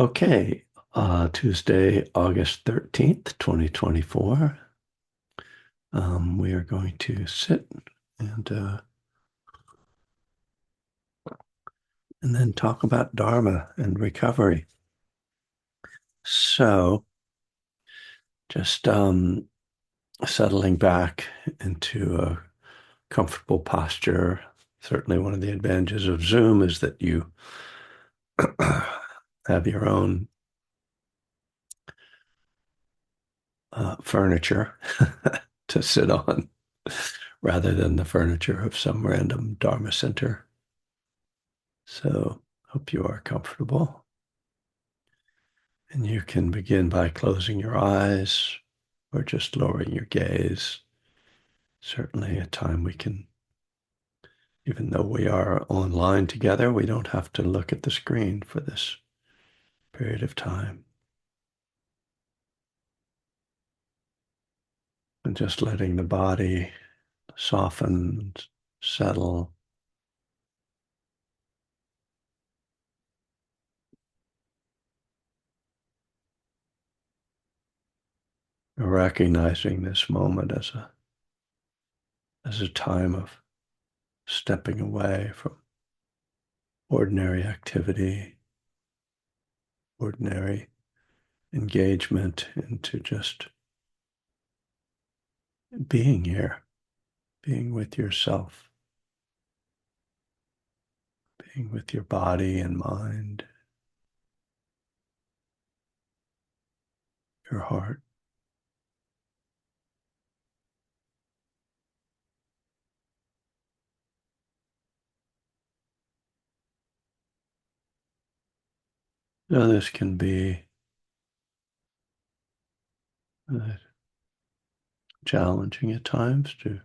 Okay, Tuesday, August 13th, 2024. We are going to sit and uh, and then talk about Dharma and recovery. So, just settling back into a comfortable posture. Certainly, one of the advantages of Zoom is that you have your own furniture to sit on rather than the furniture of some random Dharma center. So, hope you are comfortable. And you can begin by closing your eyes or just lowering your gaze. Certainly, a time we can, even though we are online together, we don't have to look at the screen for this period of time. And just letting the body soften, settle, recognizing this moment as a time of stepping away from ordinary activity, ordinary engagement into just being here, being with yourself, being with your body and mind, your heart. Now, this can be uh, challenging at times to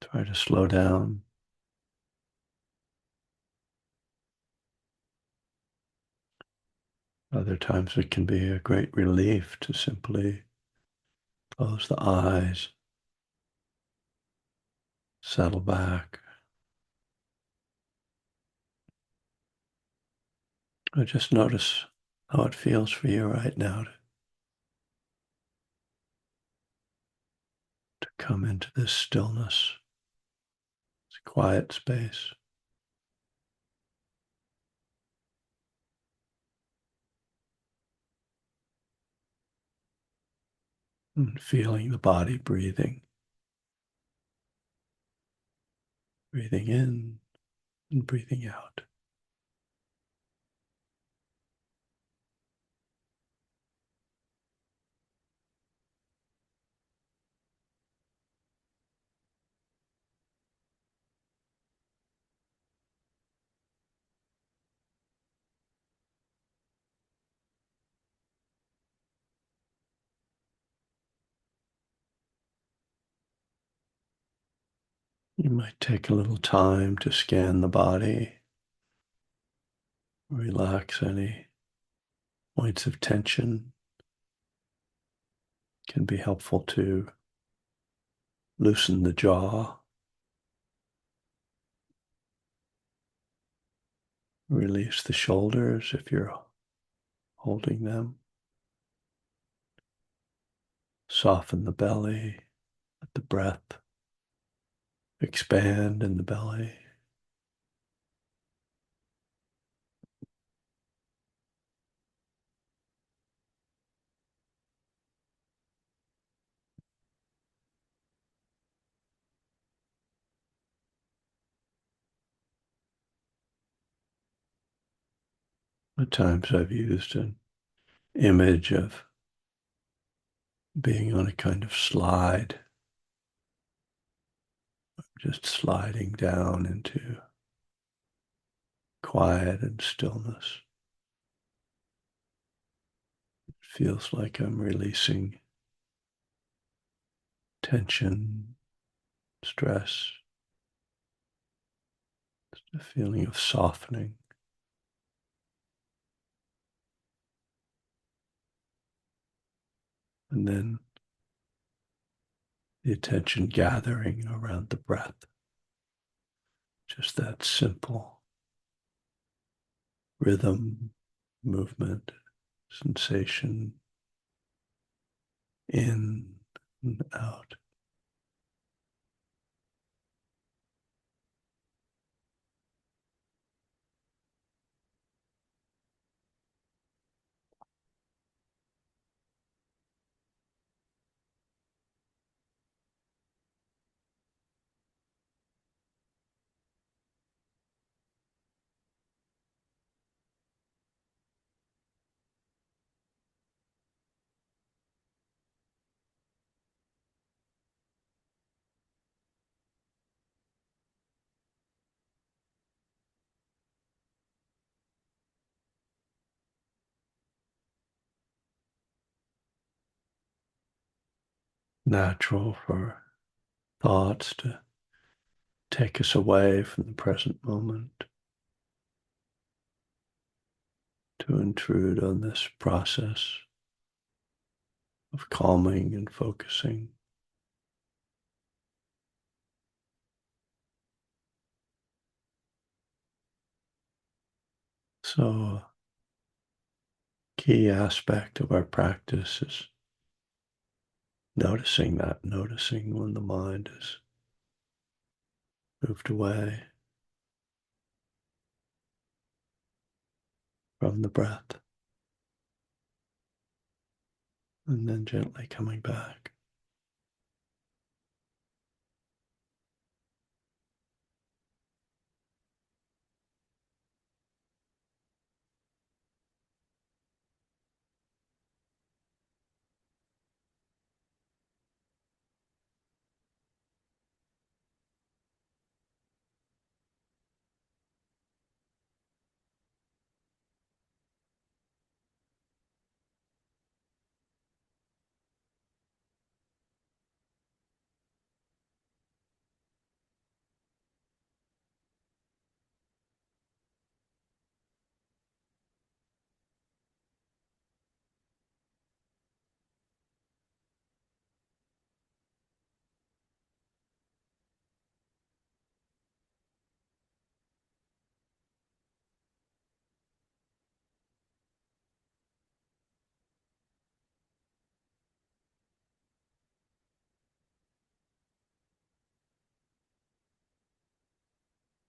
try to slow down. Other times it can be a great relief to simply close the eyes, settle back, or just notice how it feels for you right now to come into this stillness, this quiet space, and feeling the body breathing in and breathing out. You might take a little time to scan the body, relax any points of tension. It can be helpful to loosen the jaw, release the shoulders if you're holding them, soften the belly, let the breath expand in the belly. At times I've used an image of being on a kind of slide, just sliding down into quiet and stillness. It feels like I'm releasing tension, stress, a feeling of softening. And then the attention gathering around the breath. Just that simple rhythm, movement, sensation in and out. Natural for thoughts to take us away from the present moment, to intrude on this process of calming and focusing. So, a key aspect of our practice is noticing that, noticing when the mind is moved away from the breath, and then gently coming back.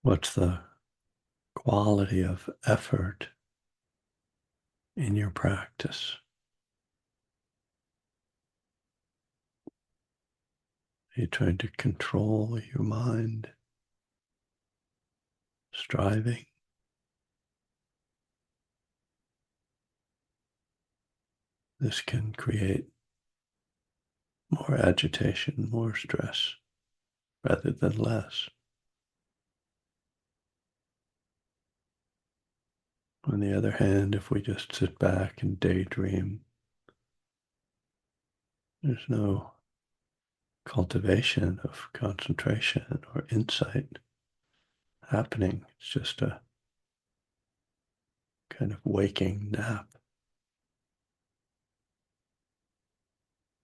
What's the quality of effort in your practice? Are you trying to control your mind, striving? This can create more agitation, more stress, rather than less. On the other hand, if we just sit back and daydream, there's no cultivation of concentration or insight happening. It's just a kind of waking nap.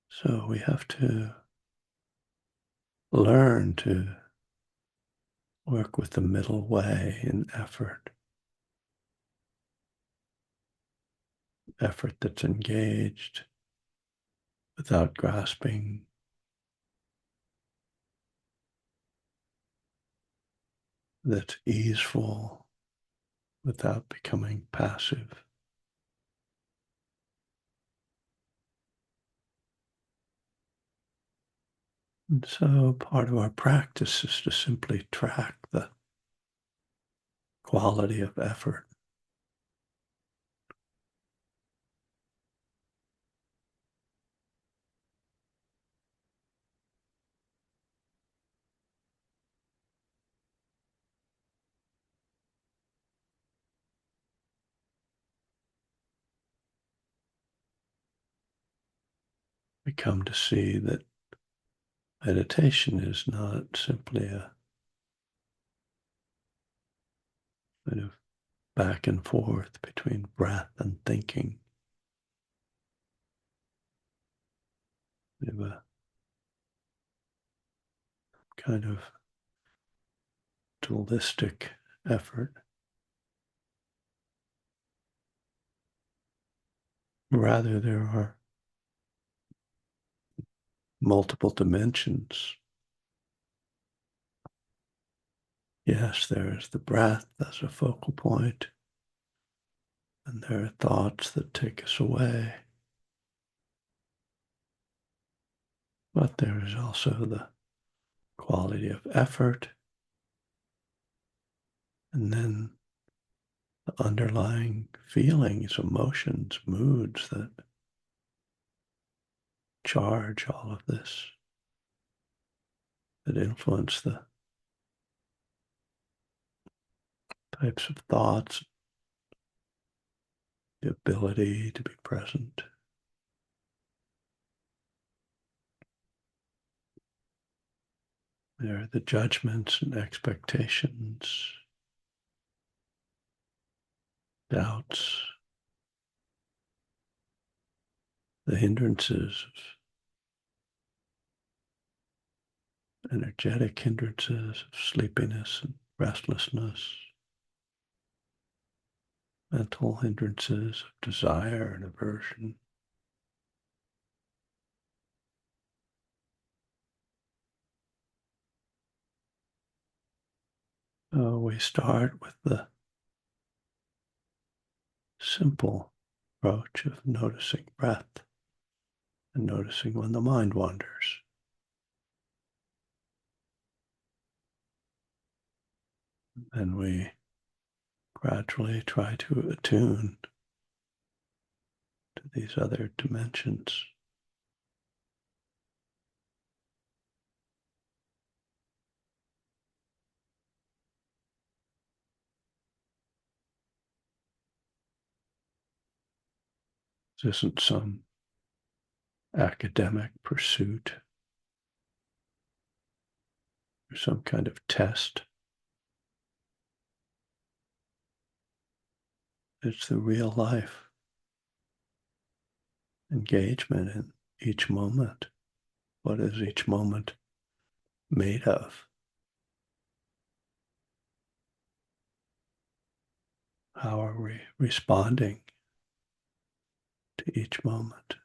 So we have to learn to work with the middle way in effort, effort that's engaged without grasping, that's easeful without becoming passive. And so part of our practice is to simply track the quality of effort. We come to see that meditation is not simply a kind of back and forth between breath and thinking. We have a kind of dualistic effort Rather, there are multiple dimensions. Yes, there is the breath as a focal point, and there are thoughts that take us away. But there is also the quality of effort, and then the underlying feelings, emotions, moods that charge all of this, that influence the types of thoughts, the ability to be present. There are the judgments and expectations, doubts, the hindrances, energetic hindrances of sleepiness and restlessness, mental hindrances of desire and aversion. We start with the simple approach of noticing breath and noticing when the mind wanders. And we gradually try to attune to these other dimensions. This isn't some academic pursuit or some kind of test. It's the real life engagement in each moment. What is each moment made of? How are we responding to each moment?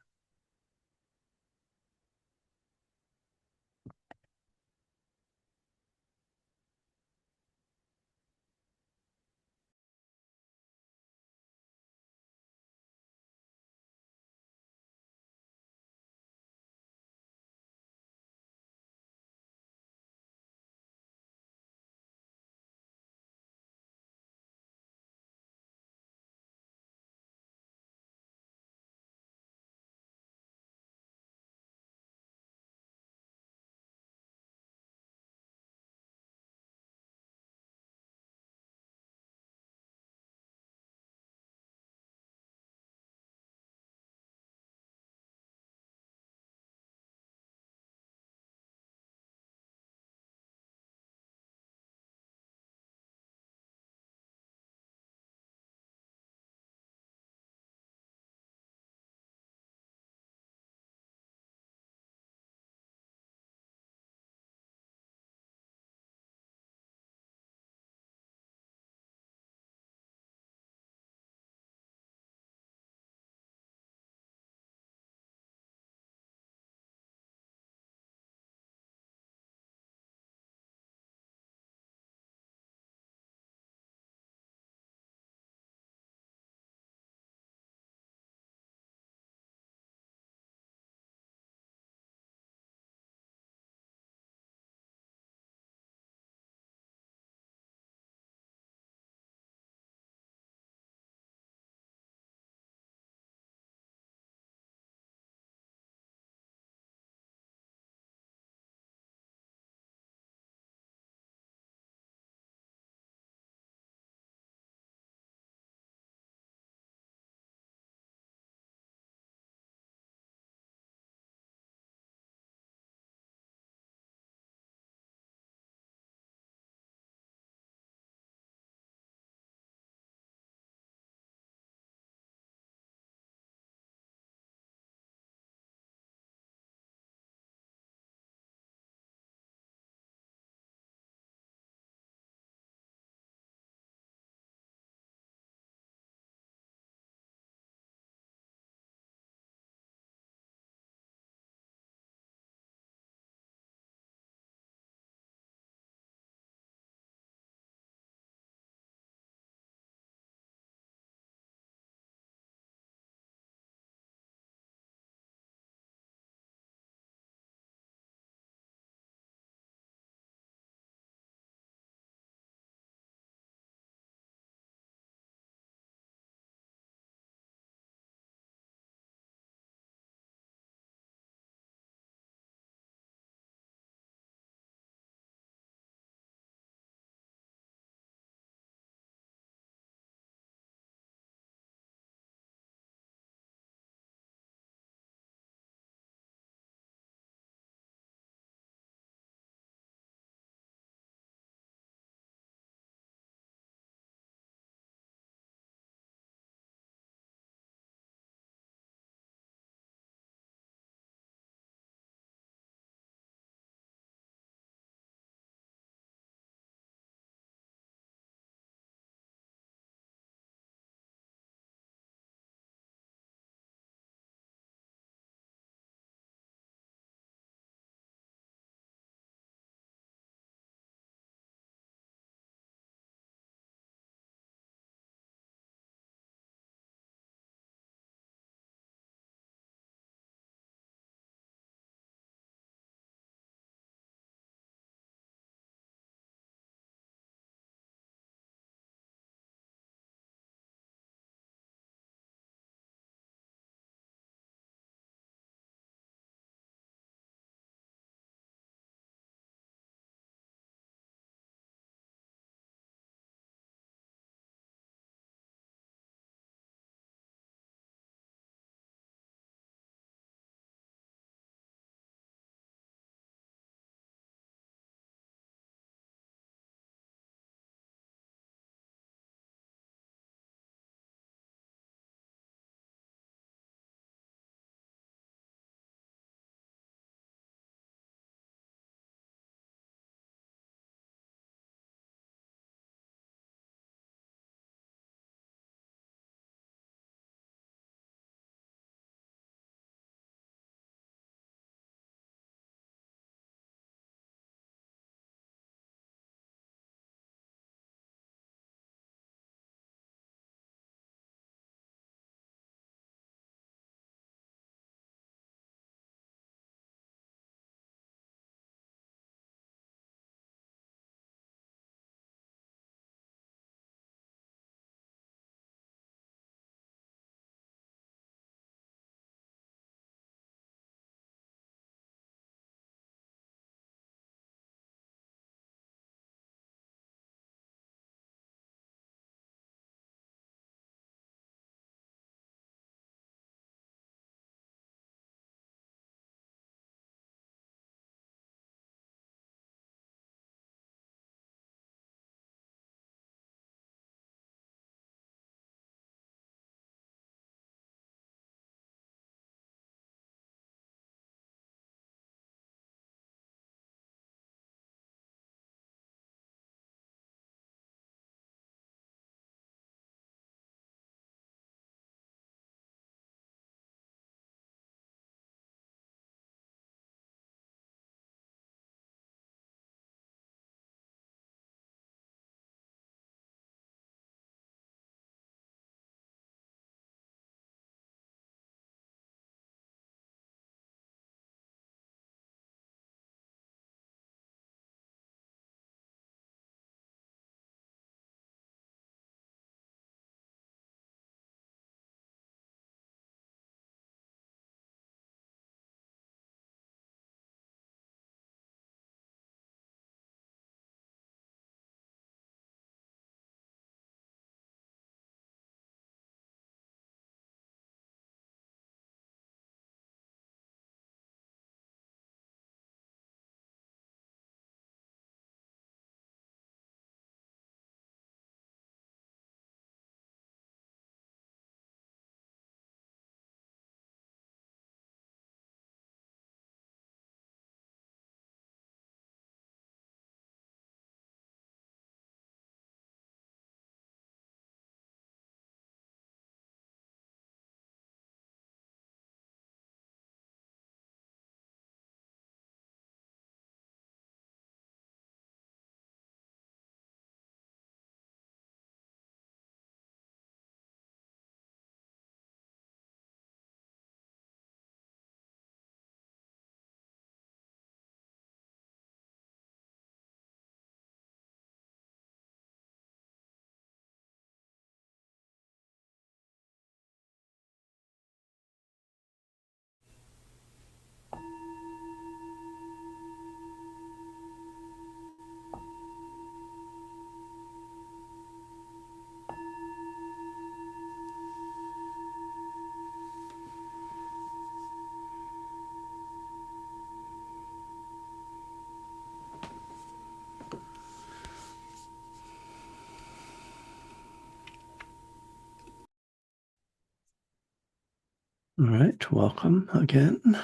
All right, welcome again.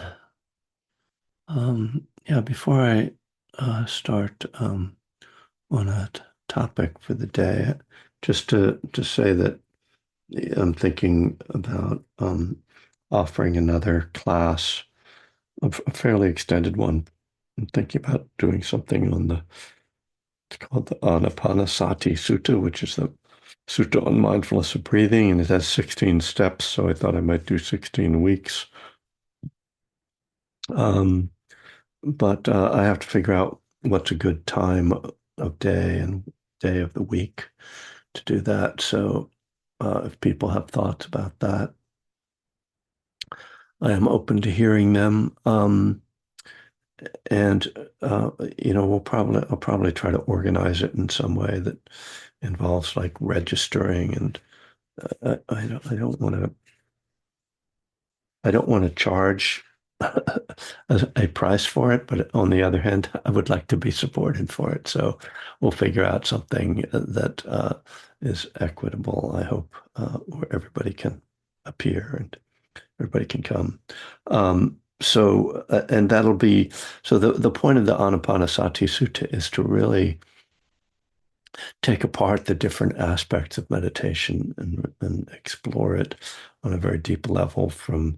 Yeah, before I start on a topic for the day, just to say that I'm thinking about offering another class, a fairly extended one. I'm thinking about doing something on it's called the Anapanasati Sutta, which is the sutta on mindfulness of breathing, and it has 16 steps. So I thought I might do 16 weeks. Um, but I have to figure out what's a good time of day and day of the week to do that. So if people have thoughts about that, I am open to hearing them. And I'll probably try to organize it in some way that involves like registering, and I don't want to charge a price for it, but on the other hand, I would like to be supported for it. So we'll figure out something that is equitable, I hope, where everybody can appear and everybody can come. And that'll be, so the point of the Anapanasati Sutta is to really take apart the different aspects of meditation and explore it on a very deep level from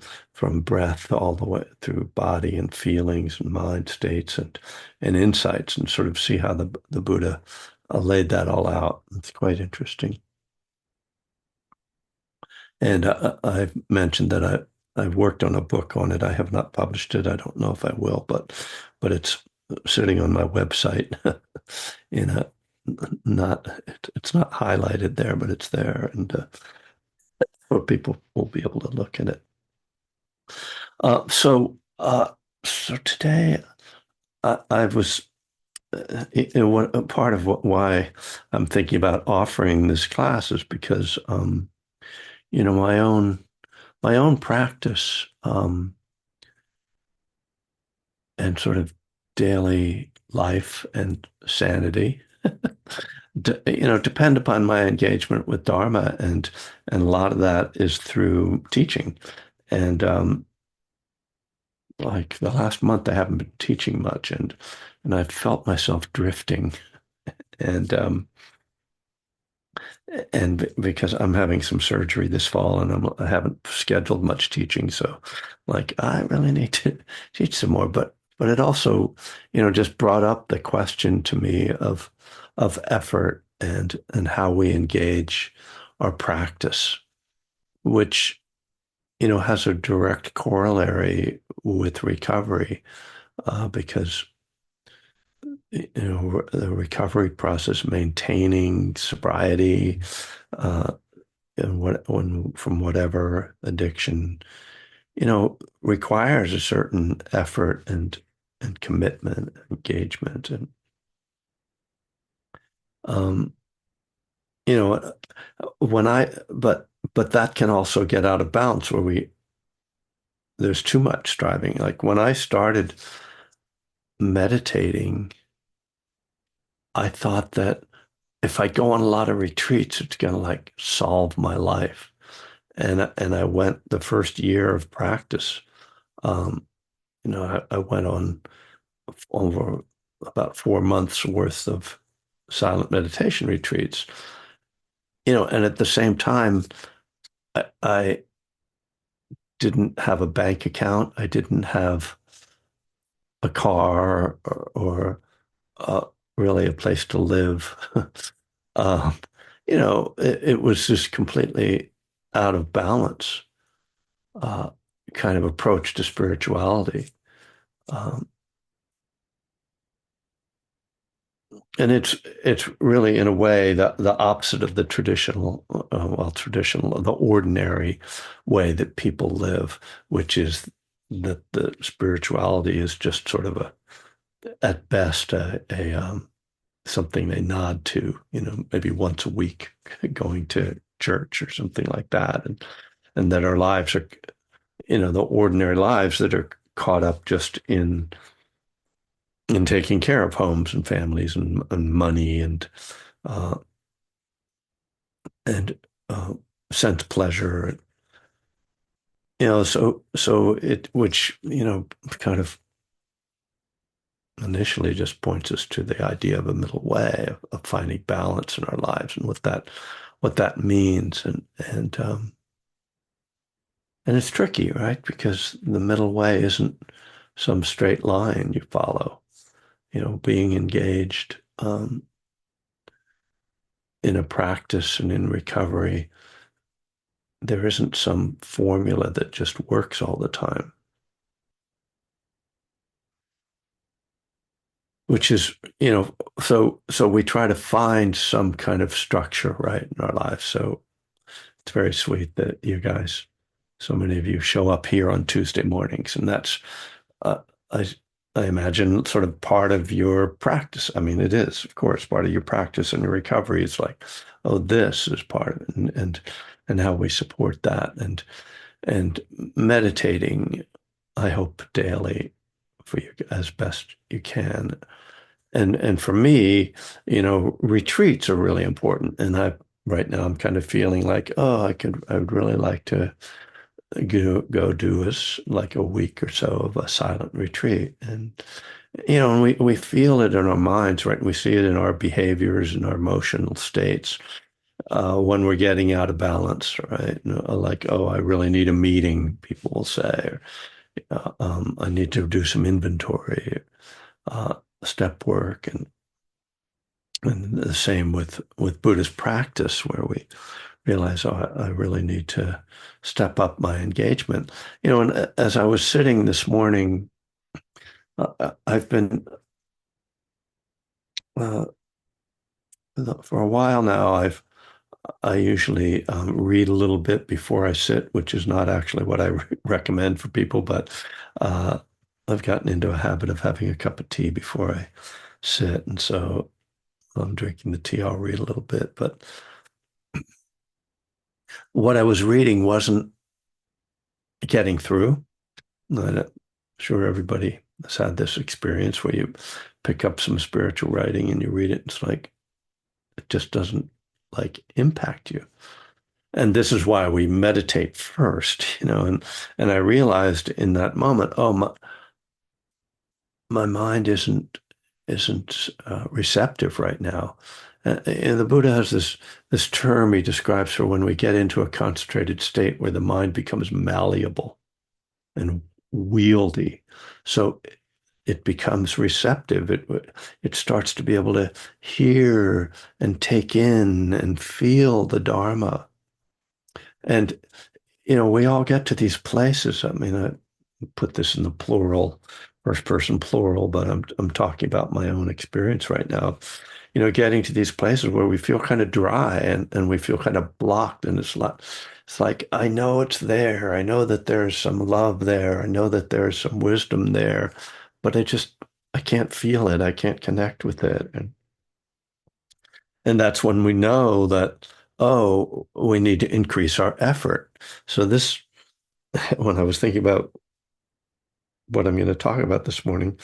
breath all the way through body and feelings and mind states and insights, and sort of see how the Buddha laid that all out. It's quite interesting. And I've mentioned that I've worked on a book on it. I have not published it. I don't know if I will, but it's sitting on my website in a not it's not highlighted there, but it's there, and where people will be able to look at it. Uh, so so today I was what a part of why I'm thinking about offering this class is because my own practice and sort of daily life and sanity depend upon my engagement with Dharma, and a lot of that is through teaching. And like the last month, I haven't been teaching much, and I've felt myself drifting. And because I'm having some surgery this fall, and I haven't scheduled much teaching, so like I really need to teach some more. But it also, just brought up the question to me of effort and how we engage our practice, which has a direct corollary with recovery, because the recovery process, maintaining sobriety, uh, and from whatever addiction, requires a certain effort and commitment, engagement, and um, you know, when I but that can also get out of balance where we there's too much striving. Like when I started meditating, I thought that if I go on a lot of retreats, it's gonna like solve my life. And I went the first year of practice. Um, I went on over about 4 months worth of silent meditation retreats. And at the same time, I didn't have a bank account. I didn't have a car or uh, really a place to live. Um, it was just completely out of balance, uh, kind of approach to spirituality. Um, and it's really in a way the opposite of the traditional, the ordinary way that people live, which is that the spirituality is just sort of at best a something they nod to, maybe once a week, going to church or something like that, and that our lives are, the ordinary lives that are caught up just in taking care of homes and families and money uh, and sense pleasure, so it, which, kind of initially just points us to the idea of a middle way of finding balance in our lives and what that means. And it's tricky, right? Because the middle way isn't some straight line you follow. Being engaged in a practice and in recovery, there isn't some formula that just works all the time, which is, so we try to find some kind of structure, right, in our lives. So it's very sweet that you guys, so many of you show up here on Tuesday mornings, and that's, uh, I, I imagine, sort of part of your practice. I mean, it is, of course, part of your practice and your recovery. It's like, oh, this is part of it, and how we support that, and meditating, I hope, daily for you as best you can. And for me, retreats are really important. And right now I'm kind of feeling like, oh, I would really like to go do us like a week or so of a silent retreat. And we feel it in our minds, right? We see it in our behaviors and our emotional states when we're getting out of balance, right? Like, oh, I really need a meeting, people will say, or I need to do some inventory, uh, step work, and the same with Buddhist practice, where we realize, oh, I really need to step up my engagement. And as I was sitting this morning, I've been uh, for a while now. I usually read a little bit before I sit, which is not actually what I recommend for people, but uh, I've gotten into a habit of having a cup of tea before I sit, and so I'm drinking the tea. I'll read a little bit, but what I was reading wasn't getting through. I'm sure everybody has had this experience where you pick up some spiritual writing and you read it. It's like it just doesn't like impact you. And this is why we meditate first, and I realized in that moment, oh, my mind isn't receptive right now. And the Buddha has this term he describes for when we get into a concentrated state where the mind becomes malleable and wieldy. So it becomes receptive. It starts to be able to hear and take in and feel the Dharma. And we all get to these places. I mean, I put this in the plural, first person plural, but I'm talking about my own experience right now. Getting to these places where we feel kind of dry and we feel kind of blocked, and it's like I know it's there. I know that there's some love there. I know that there's some wisdom there, but I can't feel it. I can't connect with it. And that's when we know that, oh, we need to increase our effort. So when I was thinking about what I'm going to talk about this morning,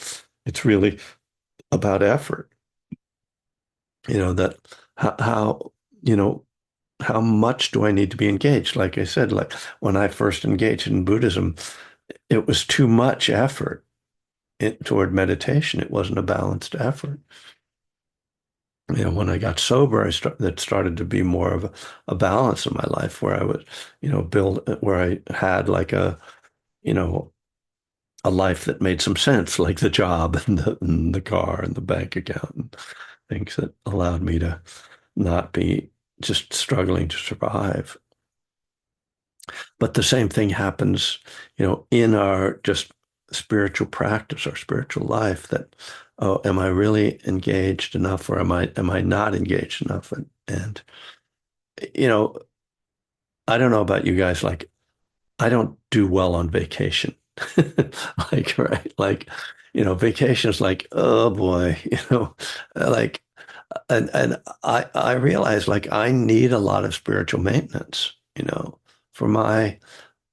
it's really about effort. That how, how much do I need to be engaged? Like I said, like when I first engaged in Buddhism, it was too much effort toward meditation. It wasn't a balanced effort. When I got sober, that started to be more of a balance in my life where I would, build, where I had like you know, a life that made some sense, like the job and the car and the bank account and things that allowed me to not be just struggling to survive. But the same thing happens, in our just spiritual practice, our spiritual life, that, oh, am I really engaged enough, or am I not engaged enough? And you know, I don't know about you guys, like I don't do well on vacation. Like, right, like, vacation is like, oh boy, like, and I realize like I need a lot of spiritual maintenance, for my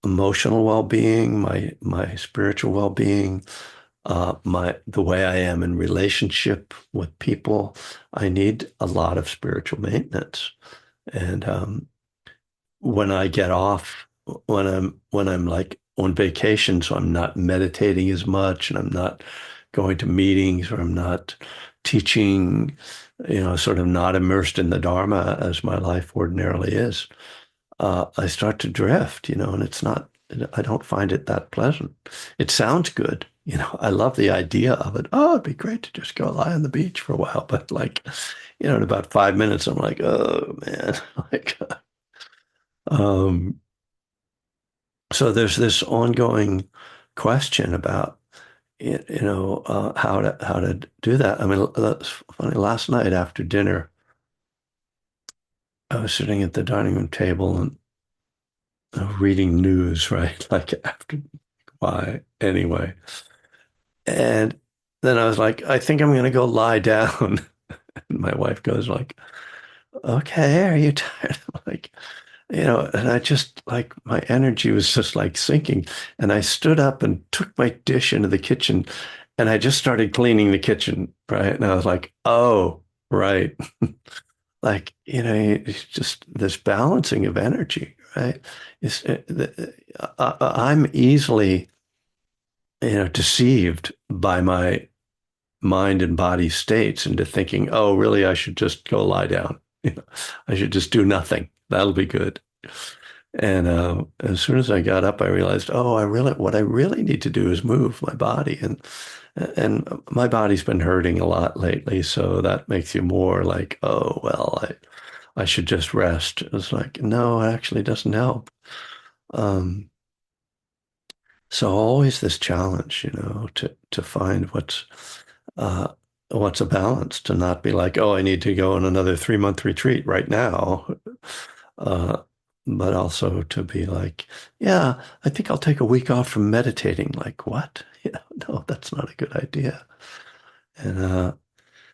emotional well-being, my spiritual well-being, the way I am in relationship with people. I need a lot of spiritual maintenance. And when I get off when I'm like on vacation, so I'm not meditating as much and I'm not going to meetings or I'm not teaching, sort of not immersed in the Dharma as my life ordinarily is. I start to drift, and I don't find it that pleasant. It sounds good. I love the idea of it. Oh, it'd be great to just go lie on the beach for a while. But like, in about 5 minutes, I'm like, oh man, like, um, so there's this ongoing question about, how to do that. I mean, that's funny. Last night after dinner, I was sitting at the dining room table and reading news, right? Like after why anyway. And then I was like, I think I'm gonna go lie down. And my wife goes like, okay, are you tired? I'm like, and I just like my energy was just like sinking. And I stood up and took my dish into the kitchen and I just started cleaning the kitchen, right? And I was like, oh, right. Like, it's just this balancing of energy, right? I'm easily, deceived by my mind and body states into thinking, oh, really, I should just go lie down. I should just do nothing. That'll be good. And as soon as I got up, I realized, oh, what I really need to do is move my body, and my body's been hurting a lot lately, so that makes you more like, oh, well, I should just rest. It's like, no, it actually doesn't help. Um, so always this challenge, to find uh, what's a balance, to not be like, oh, I need to go on another 3-month retreat right now. Uh, but also to be like, yeah, I think I'll take a week off from meditating. Like, what? No, that's not a good idea. And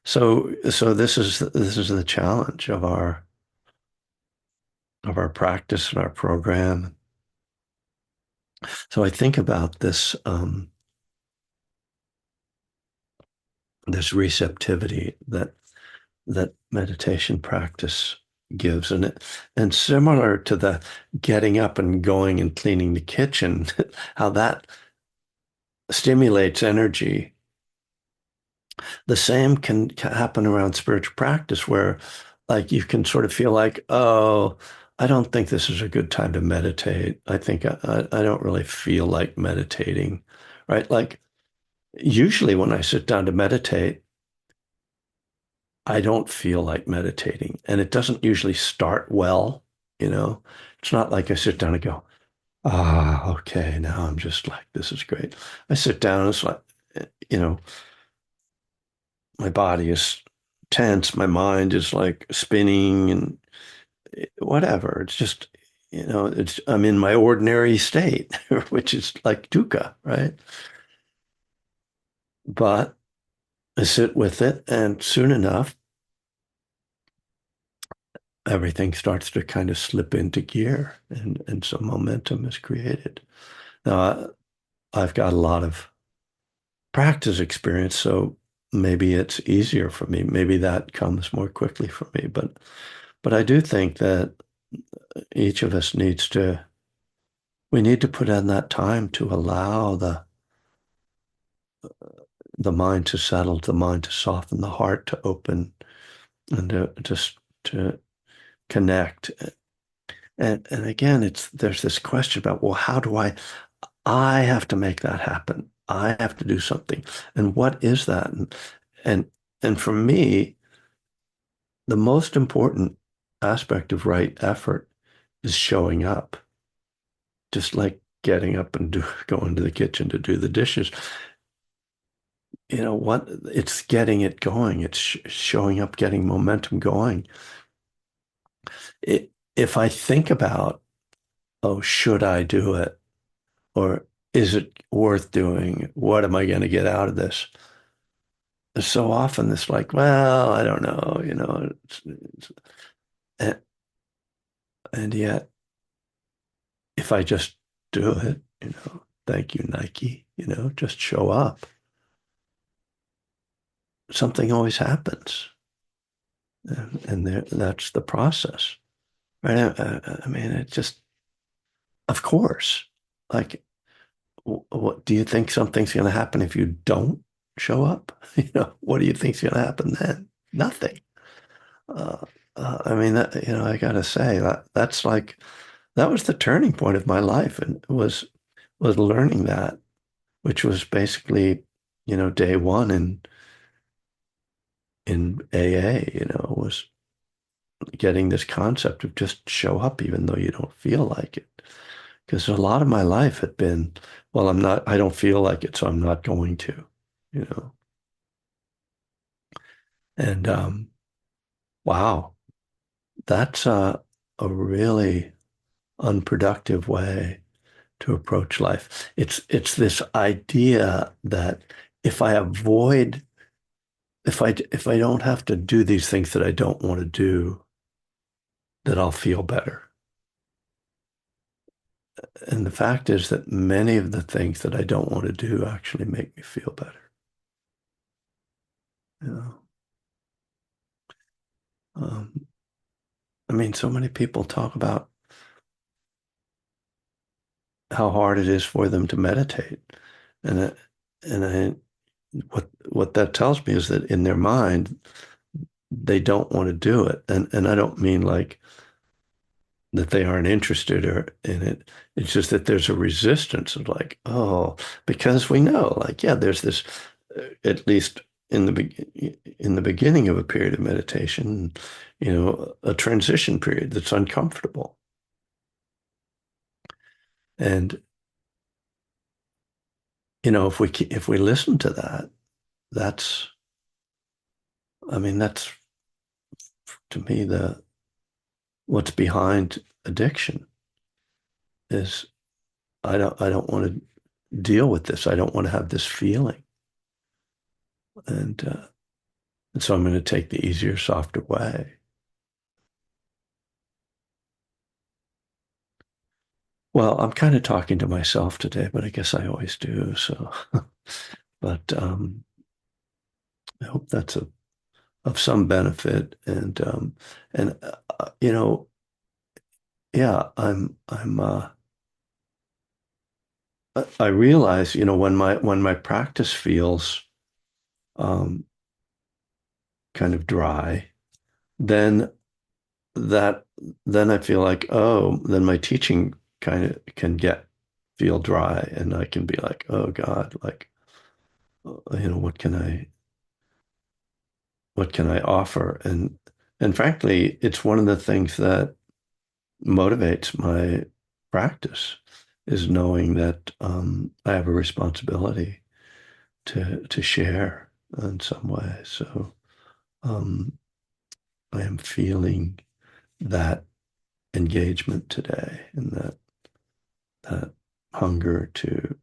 so this is the challenge of our practice and our program. So I think about this receptivity that meditation practice gives, and similar to the getting up and going and cleaning the kitchen, how that stimulates energy. The same can happen around spiritual practice where like you can sort of feel like, oh, I don't think this is a good time to meditate. I think I don't really feel like meditating, right? Like usually when I sit down to meditate, I don't feel like meditating, and it doesn't usually start well, you know. It's not like I sit down and go, ah, okay, now I'm just like, this is great. I sit down, and it's like, you know, my body is tense, my mind is like spinning and whatever. It's just, I'm in my ordinary state, which is like dukkha, right? But I sit with it, and soon enough, everything starts to kind of slip into gear, and some momentum is created. Now, I've got a lot of practice experience, so maybe it's easier for me. Maybe that comes more quickly for me. But I do think that each of us we need to put in that time to allow the mind to settle, the mind to soften, the heart to open, and to just to connect. And again, there's this question about, well, how do I have to make that happen. I have to do something. And what is that? And and for me, the most important aspect of right effort is showing up. Just like getting up and going to the kitchen to do the dishes. What it's getting it going. It's showing up, getting momentum going. If I think about, oh, should I do it? Or is it worth doing? What am I going to get out of this? So often it's like, well, I don't know, and, and yet if I just do it, thank you, Nike, just show up. Something always happens. And that's the process, right? I mean, it just, of course, like, what do you think something's going to happen if you don't show up? What do you think's going to happen then? Nothing. Uh, I mean, I gotta say that's like that was the turning point of my life, and was learning that, which was basically, day one in AA, was getting this concept of just show up even though you don't feel like it. Because a lot of my life had been, well, I don't feel like it, so I'm not going to, you know. And wow, that's a really unproductive way to approach life. It's this idea that if I avoid, if I don't have to do these things that I don't want to do, that I'll feel better. And the fact is that many of the things that I don't want to do actually make me feel better. You know, um, I mean, so many people talk about how hard it is for them to meditate, and what that tells me is that in their mind they don't want to do it, and I don't mean like that they aren't interested or in it. It's just that there's a resistance of like, oh, because we know, like, yeah, there's this, at least in the beginning of a period of meditation, a transition period that's uncomfortable. And if we listen to that, that's, I mean, that's to me the what's behind addiction is I don't want to deal with this. I don't want to have this feeling. And so I'm going to take the easier, softer way. Well, I'm kind of talking to myself today, but I guess I always do. So, but I hope that's of some benefit. And yeah, I realize, when my practice feels um, kind of dry, then that then I feel like, oh, then my teaching kind of can feel dry, and I can be like, oh God, like, what can I offer? And frankly, it's one of the things that motivates my practice is knowing that I have a responsibility to share in some way. So um, I am feeling that engagement today, and that hunger to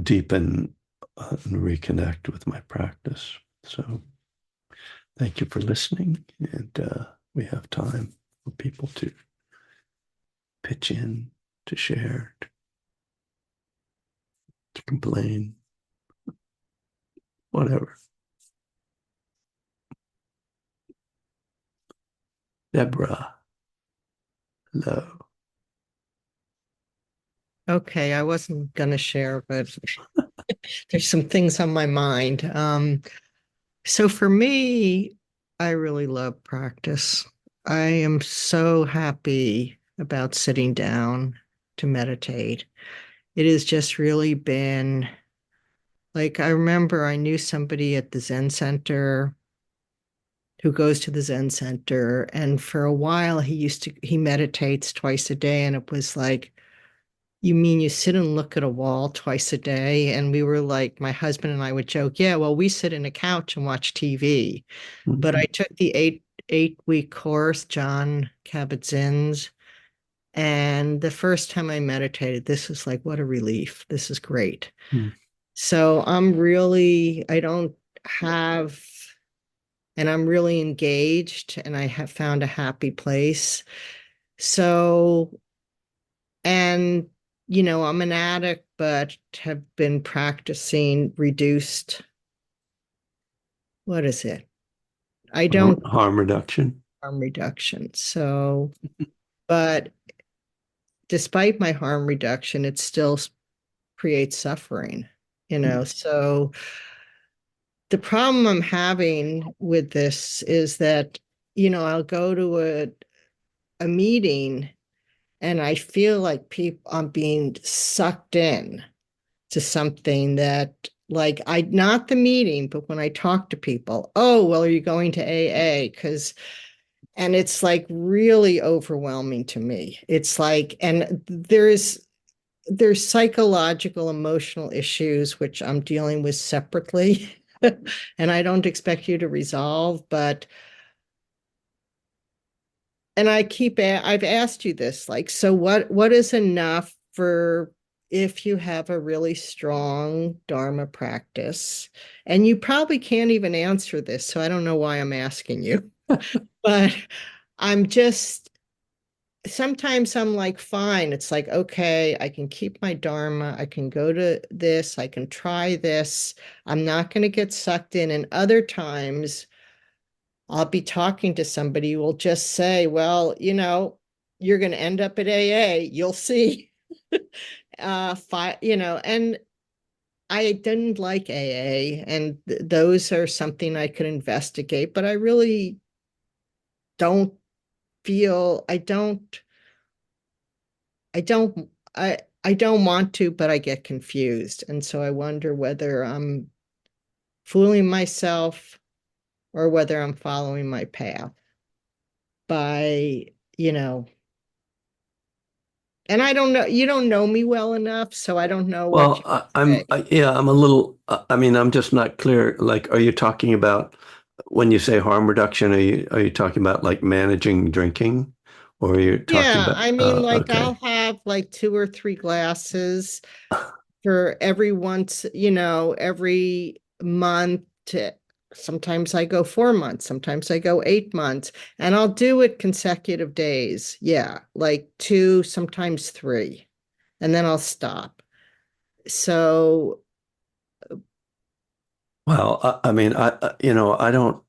deepen and reconnect with my practice. So thank you for listening, and we have time for people to pitch in, to share, to complain, whatever. Deborah, hello. Okay, I wasn't going to share, but there's some things on my mind. So for me, I really love practice. I am so happy about sitting down to meditate. It has just really been like I remember I knew somebody at the Zen Center who goes to the Zen Center, and for a while he meditates twice a day, and it was like, you mean you sit and look at a wall twice a day? And we were like, my husband and I would joke, yeah, well, we sit in a couch and watch TV. But I Mhm. took the eight-week course, John Kabat-Zinn's, and the first time I meditated, this was like, what a relief. This is great. Mhm. So I don't have, and I'm really engaged, and I have found a happy place. So And, I'm an addict, but have been practicing reduced, what is it? I don't Harm reduction. harm reduction. So, but despite my harm reduction, it still creates suffering, you know. So the problem I'm having with this is that, I'll go to a meeting and I feel like I'm being sucked in to something that, like, I not the meeting, but when I talk to people, oh, well, are you going to AA? And it's like really overwhelming to me. It's like, and there's psychological, emotional issues which I'm dealing with separately. And I don't expect you to resolve, but and I've asked you this, like, so what is enough for if you have a really strong Dharma practice? And you probably can't even answer this, so I don't know why I'm asking you. But I'm just sometimes I'm like, fine, it's like, okay, I can keep my Dharma, I can go to this, I can try this, I'm not going to get sucked in. And other times I'll be talking to somebody who will just say, well, you're going to end up at AA, you'll see. And I didn't like AA, and those are something I could investigate, but I really don't feel, I don't, I don't want to, but I get confused. And so I wonder whether I'm fooling myself or whether I'm following my path by, you know, and I don't know, you don't know me well enough, so I don't know what Well, you say. yeah, I'm a little, I mean, I'm just not clear. Like, are you talking about when you say harm reduction, are you talking about like managing drinking? Or are you talking Yeah, about, I mean, like I'll okay. have like 2 or 3 glasses for every once, every month to sometimes I go 4 months, sometimes I go 8 months, and I'll do it consecutive days. Yeah, like two, sometimes three, and then I'll stop. So Well, I mean, I don't,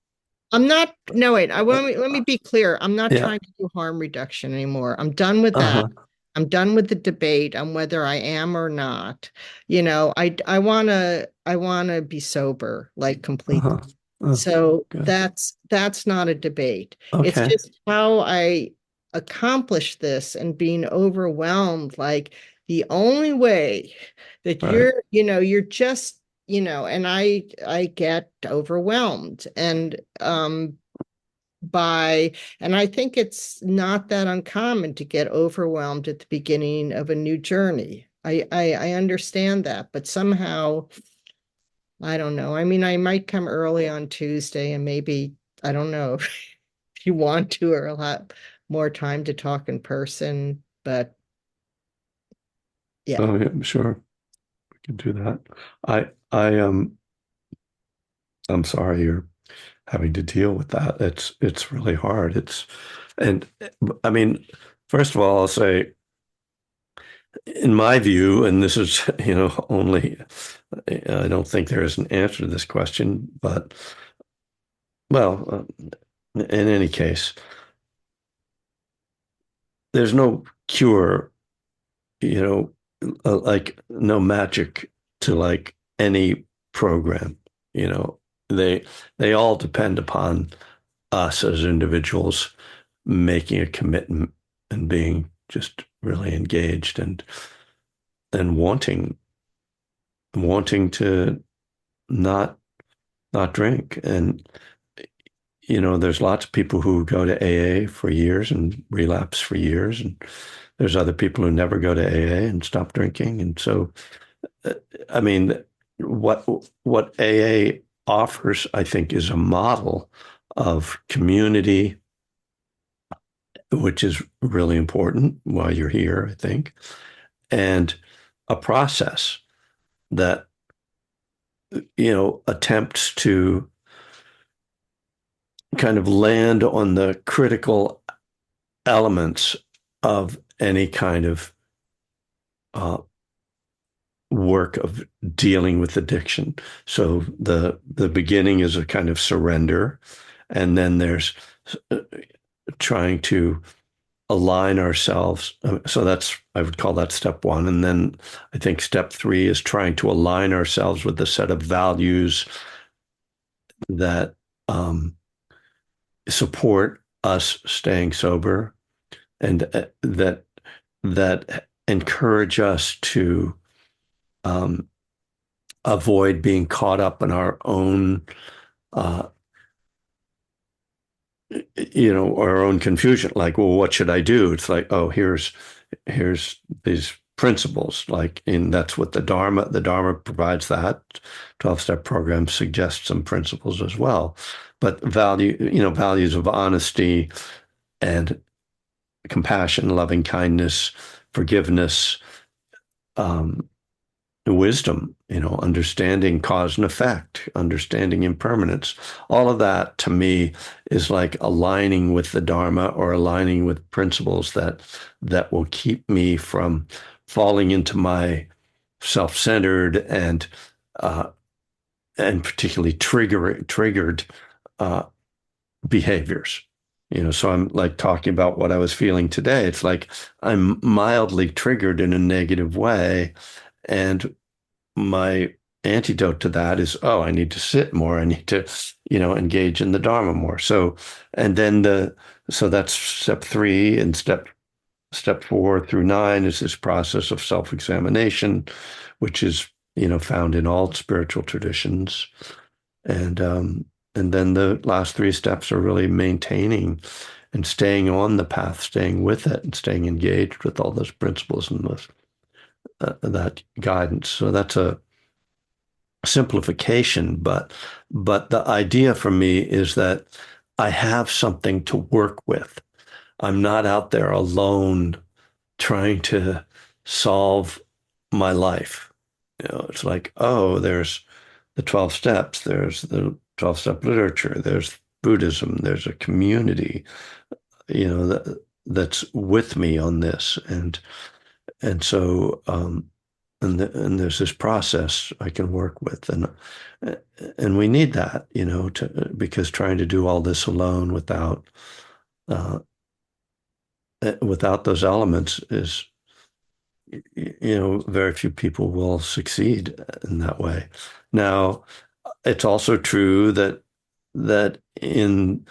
I'm not, no, wait, let me uh, be clear. I'm not yeah, trying to do harm reduction anymore. I'm done with that. uh-huh, I'm done with the debate on whether I am or not. I want to be sober, like completely. uh-huh, uh, So good. that's not a debate. It's Okay, just how I accomplish this and being overwhelmed. Like the only way that right. you're just, and I get overwhelmed by and I think it's not that uncommon to get overwhelmed at the beginning of a new journey. I understand that, but somehow I don't know. I mean, I might come early on Tuesday and maybe I don't know if you want to, or I'll have more time to talk in person, but yeah. Oh, yeah, sure. We can do that. I I'm sorry you're having to deal with that. It's really hard. And I mean, first of all, I'll say, in my view, and this is, only, I don't think there is an answer to this question, but well, in any case, there's no cure, you know, like no magic to like any program, you know. They they all depend upon us as individuals making a commitment and being just really engaged and wanting to not not drink. And there's lots of people who go to AA for years and relapse for years, and there's other people who never go to AA and stop drinking. And so, uh, I mean, what what AA offers, I think, is a model of community, which is really important while you're here, I think, and a process that attempts to kind of land on the critical elements of any kind of uh, work of dealing with addiction. So the beginning is a kind of surrender, and then there's uh, trying to align ourselves. So that's, I would call that step one. And then I think step three is trying to align ourselves with a set of values that support us staying sober, and that encourage us to um, avoid being caught up in our own uh, our own confusion. Like, well, what should I do? It's like, oh, here's these principles. Like, and that's what the Dharma provides. That 12-step program suggests some principles as well. But values of honesty and compassion, loving kindness, forgiveness, um, wisdom, understanding cause and effect, understanding impermanence. All of that to me is like aligning with the Dharma, or aligning with principles that will keep me from falling into my self-centered and particularly triggered uh, behaviors. So I'm like talking about what I was feeling today. It's like I'm mildly triggered in a negative way, and my antidote to that is, oh, I need to sit more. I need to, engage in the Dharma more. And then so that's step three, and step 4 through 9 is this process of self-examination, which is, found in all spiritual traditions. And then the last three steps are really maintaining and staying on the path, staying with it, and staying engaged with all those principles and that guidance. So that's a simplification, but the idea for me is that I have something to work with. I'm not out there alone trying to solve my life. It's like, oh, there's the 12 steps, there's the 12-step literature, there's Buddhism, there's a community, that's with me on this. And so and there's this process I can work with, and we need that, because trying to do all this alone uh, without those elements is, very few people will succeed in that way. Now, it's also true that in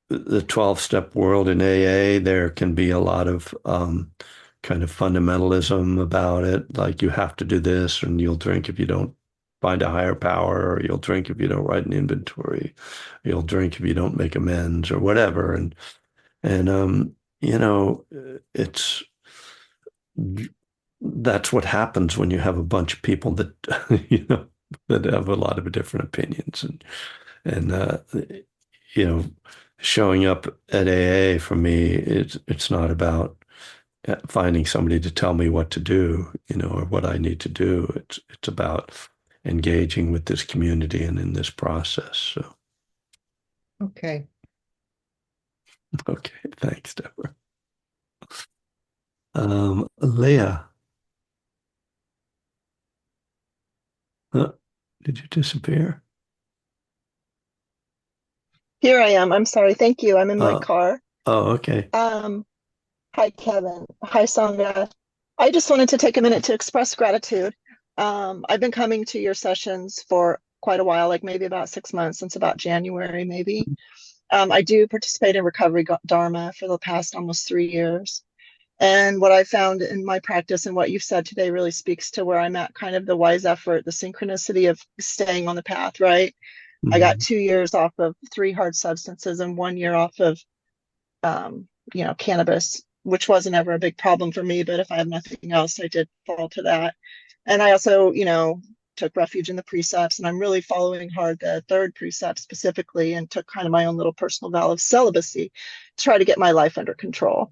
the 12-step world in AA, there can be a lot of kind of fundamentalism about it. Like, you have to do this, and you'll drink if you don't find a higher power, or you'll drink if you don't write an inventory, you'll drink if you don't make amends, or whatever. And it's that's what happens when you have a bunch of people that that have a lot of different opinions, and you know showing up at AA for me, it's not about finding somebody to tell me what to do, or what I need to do. It's about engaging with this community and in this process. So, Okay. okay, thanks, Deborah. Leah, did you disappear? Here I am. I'm sorry. Thank you. I'm in my Uh, car. oh, okay. Um, Hi, Kevin. Hi, Sangha. I just wanted to take a minute to express gratitude. I've been coming to your sessions for quite a while, like maybe about 6 months, since about January, maybe. I do participate in Recovery Dharma for the past almost 3 years. And what I found in my practice and what you've said today really speaks to where I'm at, kind of the wise effort, the synchronicity of staying on the path, right? I got Mhm. 2 years off of 3 hard substances and 1 year off of cannabis, which wasn't ever a big problem for me, but if I have nothing else, I did fall to that. And I also, took refuge in the precepts, and I'm really following hard the third precept specifically, and took kind of my own little personal vow of celibacy to try to get my life under control.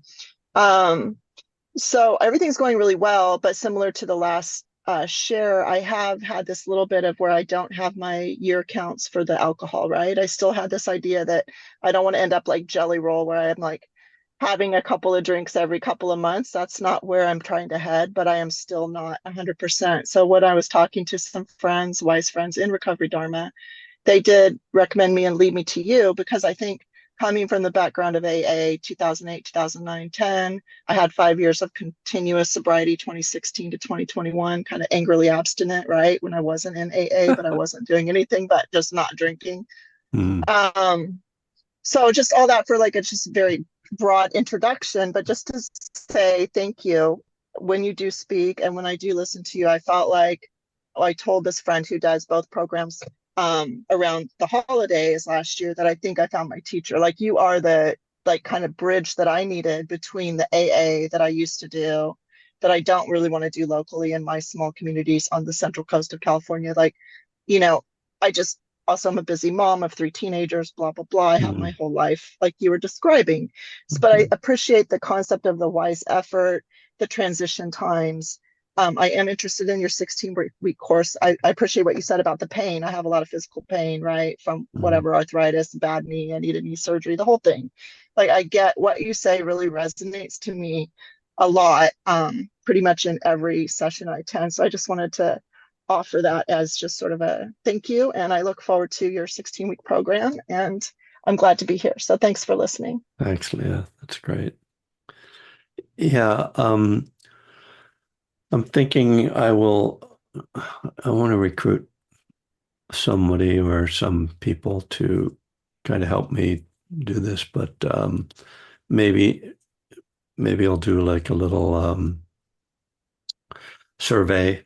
So everything's going really well, but similar to the last share, I have had this little bit of where I don't have my year counts for the alcohol, right? I still had this idea that I don't want to end up like Jelly Roll, where I'm like having a couple of drinks every couple of months. That's not where I'm trying to head, but I am still not 100%. So when I was talking to some friends, wise friends in Recovery Dharma, they did recommend me and lead me to you, because I think coming from the background of AA 2008, 2009, 10. I had 5 years of continuous sobriety, 2016 to 2021, kind of angrily abstinent, right? When I wasn't in AA, but I wasn't doing anything but just not drinking. Mm, So just all that for like a just very broad introduction, but just to say thank you when you do speak and when I do listen to you, I felt like, oh, I told this friend who does both programs around the holidays last year that I think I found my teacher. Like you are the like kind of bridge that I needed between the AA that I used to do that I don't really want to do locally in my small communities on the central coast of California. Like, you know, I just also I'm a busy mom of 3 teenagers, blah, blah, blah. I have my mm, whole life like you were describing. But I mhm, appreciate the concept of the wise effort, the transition times. I am interested in your 16-week course. I appreciate what you said about the pain. I have a lot of physical pain, right? From mm. whatever arthritis, bad knee, I needed knee surgery, the whole thing. Like I get what you say really resonates to me a lot, pretty much in every session I attend. So I just wanted to offer that as just sort of a thank you. And I look forward to your 16-week program. And I'm glad to be here. So thanks for listening. Thanks, Leah. That's great. Yeah, I'm thinking I want to recruit somebody or some people to kind of help me do this, but maybe I'll do like a little survey,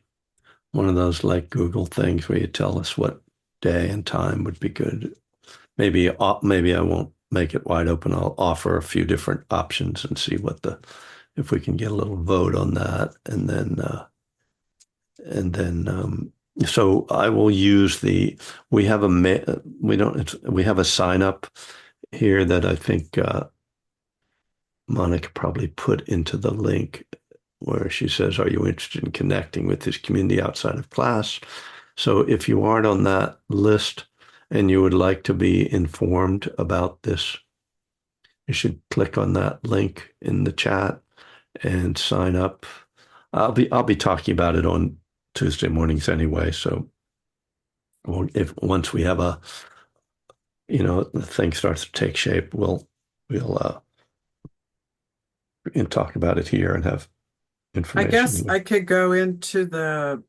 one of those like Google things where you tell us what day and time would be good. Maybe I won't make it wide open. I'll offer a few different options and see if we can get a little vote on that, and then so I will use we have we have a sign up here that I think Monica probably put into the link where she says, "Are you interested in connecting with this community outside of class?" So if you aren't on that list and you would like to be informed about this, you should click on that link in the chat and sign up. I'll be talking about it on Tuesday mornings anyway. So if once we have the thing starts to take shape, we'll and talk about it here and have I guess information. I could go into the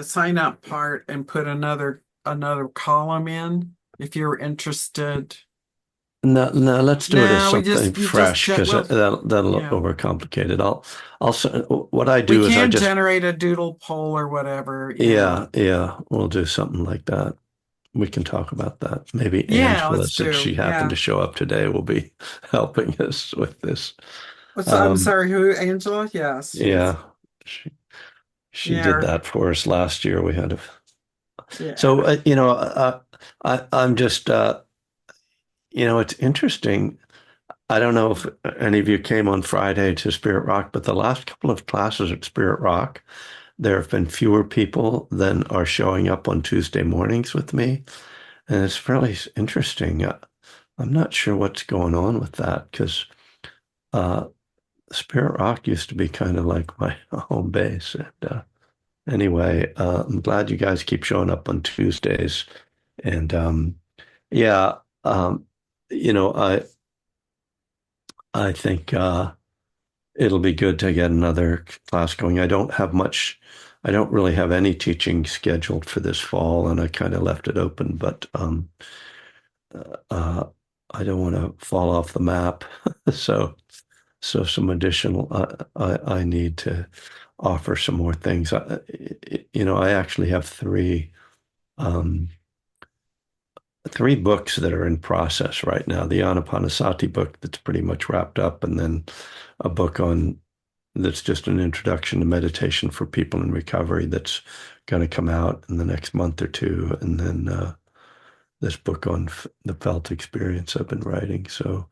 sign up part and put another column in if you're interested. No, let's do it as No, something you just fresh because that'll look yeah. overcomplicated. What I do We is I can just generate a doodle poll or whatever. yeah, we'll do something like that. We can talk about that. Maybe Yeah, Angela, let's since do. she happened Yeah. to show up today, will be helping us with this. I'm sorry, who, Angela? Yes. Yeah, she did Yeah. that for us last year. We had Yeah. so I'm just it's interesting. I don't know if any of you came on Friday to Spirit Rock, but the last couple of classes at Spirit Rock, there have been fewer people than are showing up on Tuesday mornings with me. And it's fairly interesting. I'm not sure what's going on with that because uh, Spirit Rock used to be kind of like my home base. And anyway, I'm glad you guys keep showing up on Tuesdays. And yeah, you know, I think it'll be good to get another class going. I don't really have any teaching scheduled for this fall, and I kind of left it open, but uh, I don't want to fall off the map. So, some additional, I need to offer some more things. I actually have um, three books that are in process right now. The Anapanasati book that's pretty much wrapped up, and then a book that's just an introduction to meditation for people in recovery that's going to come out in the next month or two, and then this book on the felt experience I've been writing. So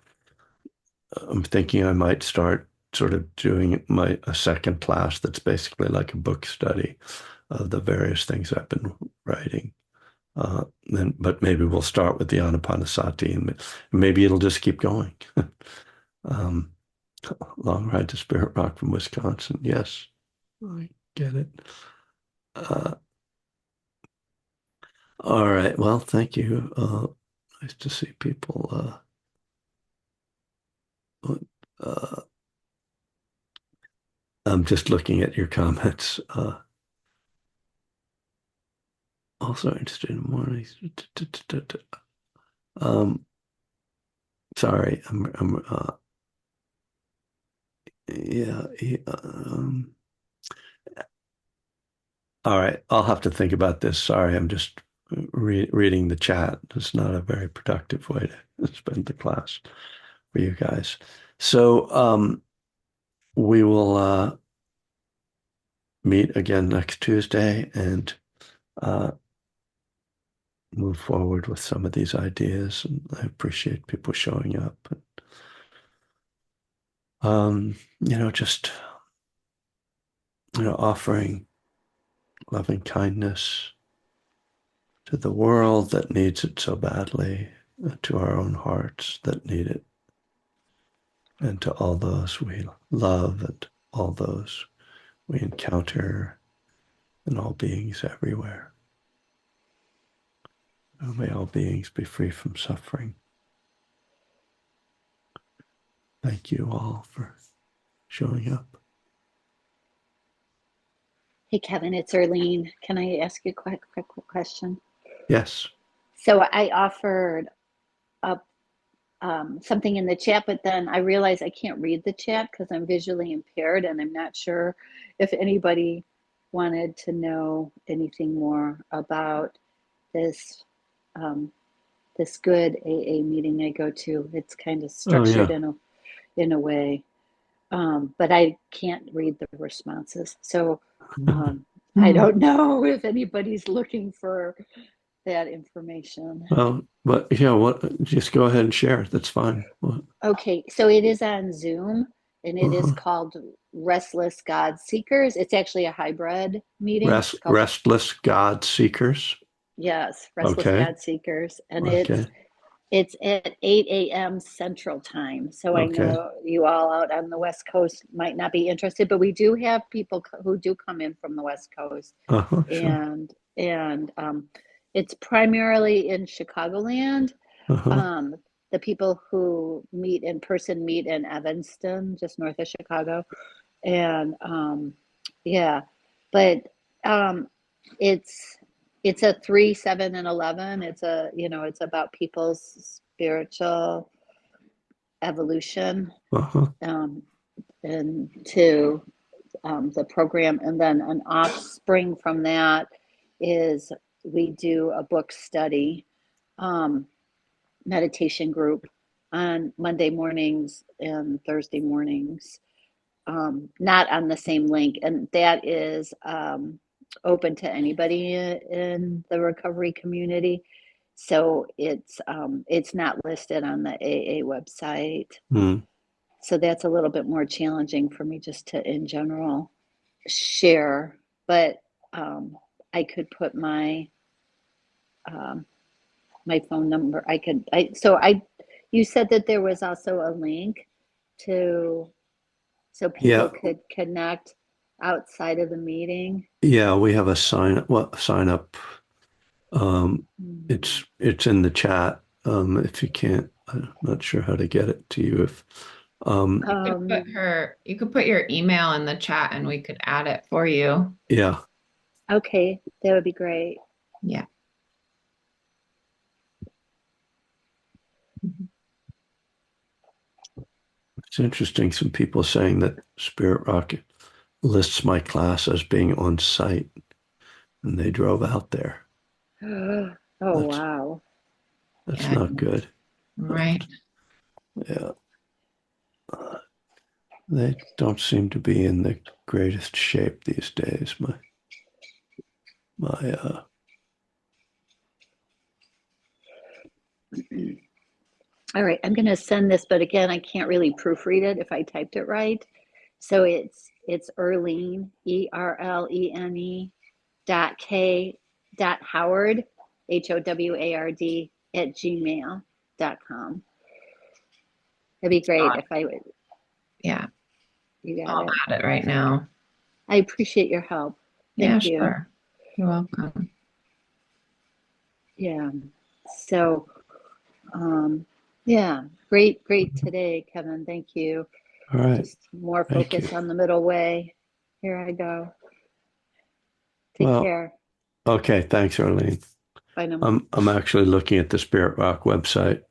I'm thinking I might start sort of doing a second class that's basically like a book study of the various things I've been writing. But maybe we'll start with the Anapanasati, and maybe it'll just keep going. um, Long ride to Spirit Rock from Wisconsin. Yes, I get it. Uh, all right. Well, thank you. Nice to see people. Uh, I'm just looking at your comments. Also interested in mornings. Um, sorry, yeah, all right, I'll have to think about this. Sorry, I'm just reading the chat. It's not a very productive way to spend the class for you guys. So, we will meet again next Tuesday and uh, move forward with some of these ideas. And I appreciate people showing up. Just offering loving kindness to the world that needs it so badly, to our own hearts that need it, and to all those we love and all those we encounter and all beings everywhere. May all beings be free from suffering. Thank you all for showing up. Hey, Kevin, it's Arlene. Can I ask you a quick question? Yes. So I offered up something in the chat, but then I realized I can't read the chat because I'm visually impaired, and I'm not sure if anybody wanted to know anything more about this this good AA meeting I go to. It's kind of structured in a way, but I can't read the responses. So I don't know if anybody's looking for that information. But yeah, just go ahead and share it. That's fine. Okay, so it is on Zoom and it is Uh-huh. called Restless God Seekers. It's actually a hybrid meeting. It's called, Restless God Seekers. yes, Restless Okay. God Seekers. And Okay. it's at 8 a.m. Central Time. So I Okay. know you all out on the West Coast might not be interested, but we do have people who do come in from the West Coast. Sure. And it's primarily in Chicagoland. The people who meet in person meet in Evanston, just north of Chicago. And yeah, but um, it's it's a 3, 7, and 11. It's about people's spiritual evolution um, and to the program. And then an offspring from that is we do a book study meditation group on Monday mornings and Thursday mornings, not on the same link. And that is open to anybody in the recovery community. So it's not listed on the AA website. So that's a little bit more challenging for me just to, in general, share. But I could put my my phone number. You said that there was also a link to, so people could connect outside of the meeting. Yeah, we have a sign up. It's in the chat. If you can't, I'm not sure how to get it to you. If You could put your email in the chat and we could add it for you. Yeah. Okay, that would be great. Yeah. It's interesting. Some people saying that Spirit Rock lists my class as being on site, and they drove out there. Wow. That's not good. Right. Yeah. They don't seem to be in the greatest shape these days. All right, I'm going to send this, but again, I can't really proofread it if I typed it right. So it's Erlene, ERLENE .k.howard, HOWARD @gmail.com. That'd be great if I would. Yeah. You got I'll add it right now. I appreciate your help. Thank you. Sure. You're welcome. Yeah. So Yeah, great today, Kevin. Thank you. All right. Just more Thank focus you. on the middle way. Here I go. Take Well, care. okay. Thanks, Arlene. Bye now. I'm actually looking at the Spirit Rock website,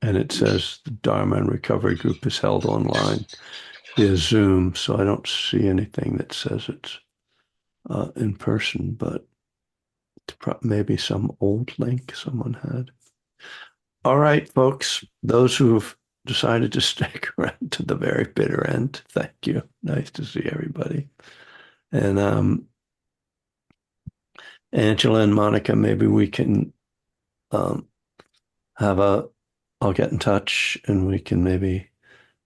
and it says the Dharma and Recovery Group is held online via Zoom, so I don't see anything that says it's in person, but maybe some old link someone had. All right, folks, those who've decided to stick around to the very bitter end, thank you. Nice to see everybody. And Angela and Monica, maybe we can I'll get in touch and we can maybe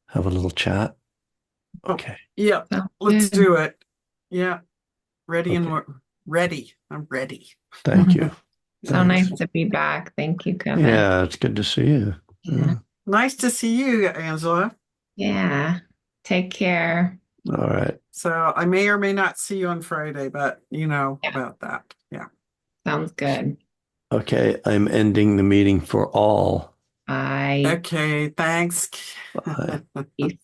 have a little chat. Okay. Yeah, Sounds let's good. do it. Yeah, ready and Okay. ready. I'm ready. Thank you. So Thanks. nice to be back. Thank you, Kevin. Yeah, it's good to see you. Yeah. Nice to see you, Angela. Yeah. Take care. All right. So I may or may not see you on Friday, but you know Yeah. about that. Yeah. Sounds good. Okay, I'm ending the meeting for all. Bye. Okay, thanks. Bye. Peace.